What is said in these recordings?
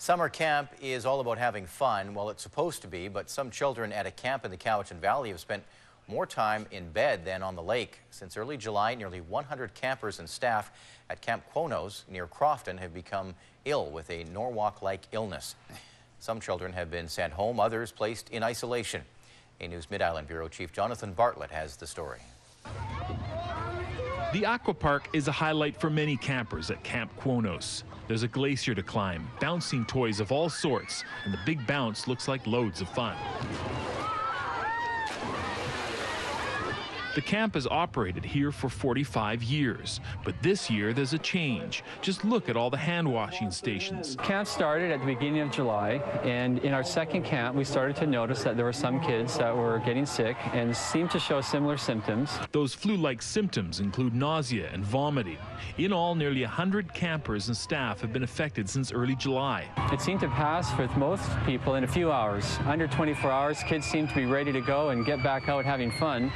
Summer camp is all about having fun. Well, it's supposed to be, but some children at a camp in the Cowichan Valley have spent more time in bed than on the lake. Since early July, nearly 100 campers and staff at Camp Qwanoes near Crofton have become ill with a norwalk-like illness. Some children have been sent home, others placed in isolation. A News Mid-Island Bureau Chief Jonathan Bartlett has the story. The aqua park is a highlight for many campers at Camp Qwanoes. There's a glacier to climb, bouncing toys of all sorts, and the big bounce looks like loads of fun. The camp has operated here for 45 years, but this year there's a change. Just look at all the hand washing stations. Camp started at the beginning of July, and in our second camp we started to notice that there were some kids that were getting sick and seemed to show similar symptoms. Those flu-like symptoms include nausea and vomiting. In all, nearly 100 campers and staff have been affected since early July. It seemed to pass with most people in a few hours. Under 24 hours, kids seem to be ready to go and get back out having fun.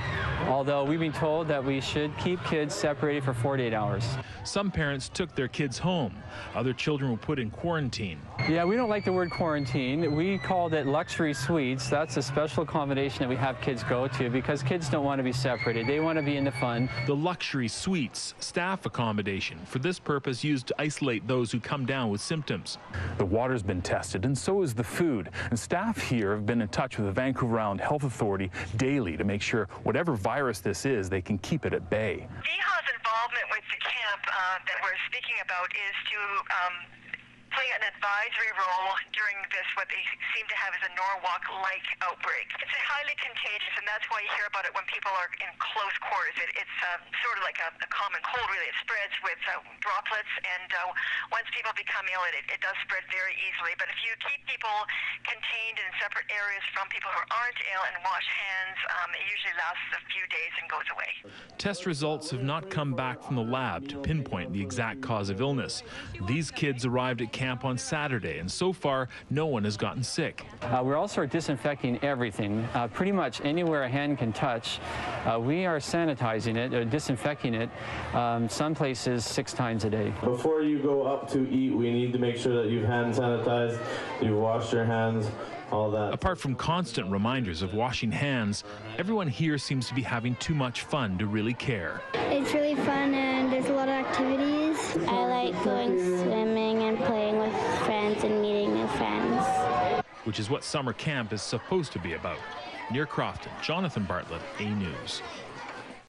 Although we've been told that we should keep kids separated for 48 hours. Some parents took their kids home. Other children were put in quarantine. Yeah, we don't like the word quarantine. We called it luxury suites. That's a special accommodation that we have kids go to because kids don't want to be separated. They want to be in the fun. The luxury suites, staff accommodation, for this purpose used to isolate those who come down with symptoms. The water's been tested and so is the food. And staff here have been in touch with the Vancouver Island Health Authority daily to make sure whatever virus this is, they can keep it at bay. VHA's involvement with the camp that we're speaking about is to play an advisory role during this, what they seem to have is a norwalk-like outbreak. It's highly contagious, and that's why you hear about it when people are in close quarters. It's sort of like a common cold, really. It spreads with droplets, and once people become ill, it does spread very easily. But if you keep people contained in separate areas from people who aren't ill and wash hands, it usually lasts a few days and goes away. Test results have not come back from the lab to pinpoint the exact cause of illness. These kids arrived at camp on Saturday, and so far, no one has gotten sick. We're also disinfecting everything. Pretty much anywhere a hand can touch, we are sanitizing it, disinfecting it, some places 6 times a day. Before you go up to eat, we need to make sure that you've hand sanitized, you've washed your hands, all that. Apart from constant reminders of washing hands, everyone here seems to be having too much fun to really care. It's really fun and there's a lot of activities. I like going swimming and playing with friends and meeting new friends. Which is what summer camp is supposed to be about. Near Crofton, Jonathan Bartlett, A News.